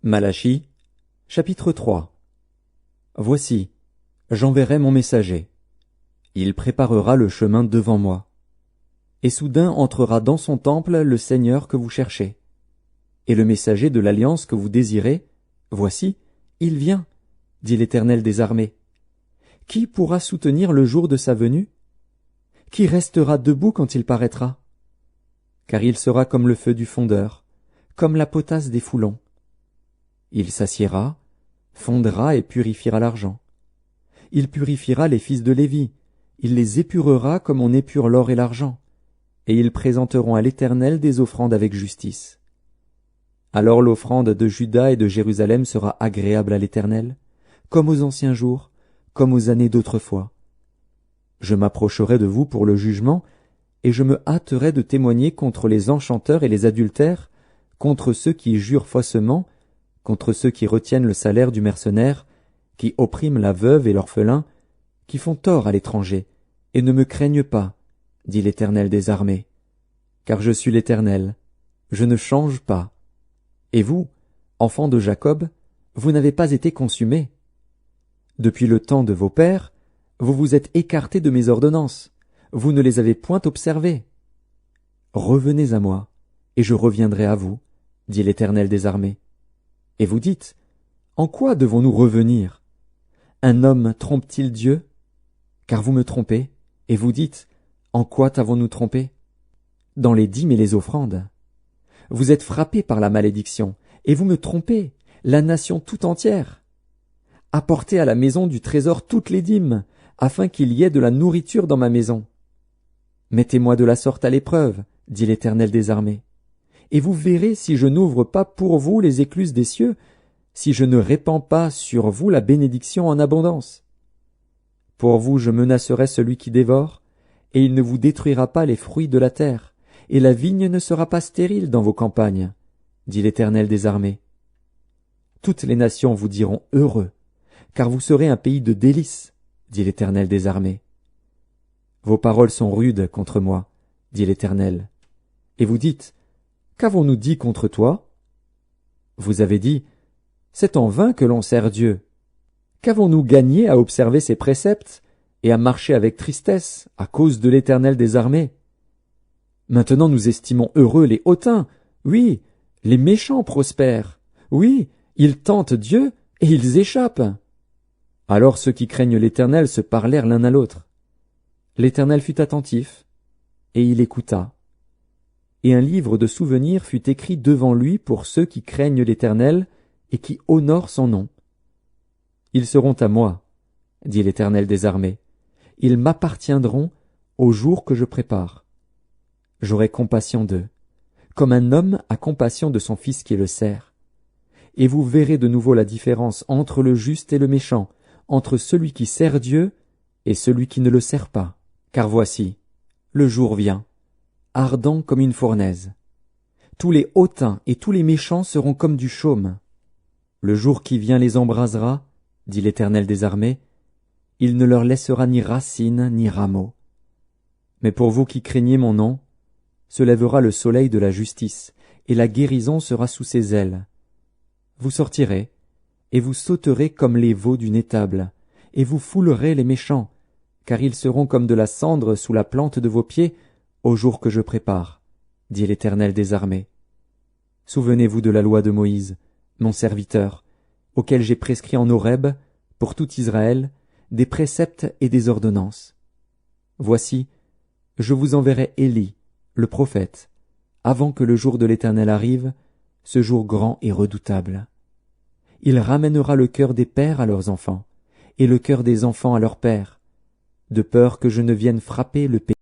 Malachie, chapitre 3. Voici, j'enverrai mon messager. Il préparera le chemin devant moi. Et soudain entrera dans son temple le Seigneur que vous cherchez. Et le messager de l'alliance que vous désirez, voici, il vient, dit l'Éternel des armées. Qui pourra soutenir le jour de sa venue? Qui restera debout quand il paraîtra? Car il sera comme le feu du fondeur, comme la potasse des foulons. Il s'assiera, fondra et purifiera l'argent. Il purifiera les fils de Lévi, il les épurera comme on épure l'or et l'argent, et ils présenteront à l'Éternel des offrandes avec justice. Alors l'offrande de Juda et de Jérusalem sera agréable à l'Éternel, comme aux anciens jours, comme aux années d'autrefois. Je m'approcherai de vous pour le jugement, et je me hâterai de témoigner contre les enchanteurs et les adultères, contre ceux qui jurent faussement, contre ceux qui retiennent le salaire du mercenaire, qui oppriment la veuve et l'orphelin, qui font tort à l'étranger, et ne me craignent pas, dit l'Éternel des armées. Car je suis l'Éternel, je ne change pas. Et vous, enfants de Jacob, vous n'avez pas été consumés. Depuis le temps de vos pères, vous vous êtes écartés de mes ordonnances, vous ne les avez point observées. Revenez à moi, et je reviendrai à vous, dit l'Éternel des armées. Et vous dites, en quoi devons-nous revenir? Un homme trompe-t-il Dieu? Car vous me trompez, et vous dites, en quoi t'avons-nous trompé? Dans les dîmes et les offrandes. Vous êtes frappés par la malédiction, et vous me trompez, la nation tout entière. Apportez à la maison du trésor toutes les dîmes, afin qu'il y ait de la nourriture dans ma maison. Mettez-moi de la sorte à l'épreuve, dit l'Éternel des armées. Et vous verrez si je n'ouvre pas pour vous les écluses des cieux, si je ne répands pas sur vous la bénédiction en abondance. Pour vous je menacerai celui qui dévore, et il ne vous détruira pas les fruits de la terre, et la vigne ne sera pas stérile dans vos campagnes, dit l'Éternel des armées. Toutes les nations vous diront heureux, car vous serez un pays de délices, dit l'Éternel des armées. Vos paroles sont rudes contre moi, dit l'Éternel. Et vous dites, qu'avons-nous dit contre toi? Vous avez dit, c'est en vain que l'on sert Dieu. Qu'avons-nous gagné à observer ses préceptes et à marcher avec tristesse à cause de l'Éternel des armées? Maintenant nous estimons heureux les hautains, oui, les méchants prospèrent, oui, ils tentent Dieu et ils échappent. Alors ceux qui craignent l'Éternel se parlèrent l'un à l'autre. L'Éternel fut attentif, et il écouta. Et un livre de souvenirs fut écrit devant lui pour ceux qui craignent l'Éternel et qui honorent son nom. Ils seront à moi, dit l'Éternel des armées. Ils m'appartiendront au jour que je prépare. J'aurai compassion d'eux, comme un homme a compassion de son fils qui le sert. Et vous verrez de nouveau la différence entre le juste et le méchant, entre celui qui sert Dieu et celui qui ne le sert pas. Car voici, le jour vient, ardent comme une fournaise. Tous les hautains et tous les méchants seront comme du chaume. Le jour qui vient les embrasera, dit l'Éternel des armées. Il ne leur laissera ni racine ni rameaux. Mais pour vous qui craignez mon nom, se lèvera le soleil de la justice, et la guérison sera sous ses ailes. Vous sortirez, et vous sauterez comme les veaux d'une étable, et vous foulerez les méchants, car ils seront comme de la cendre sous la plante de vos pieds au jour que je prépare, dit l'Éternel des armées. Souvenez-vous de la loi de Moïse, mon serviteur, auquel j'ai prescrit en Horeb, pour tout Israël, des préceptes et des ordonnances. Voici, je vous enverrai Élie, le prophète, avant que le jour de l'Éternel arrive, ce jour grand et redoutable. Il ramènera le cœur des pères à leurs enfants, et le cœur des enfants à leurs pères, de peur que je ne vienne frapper le pays.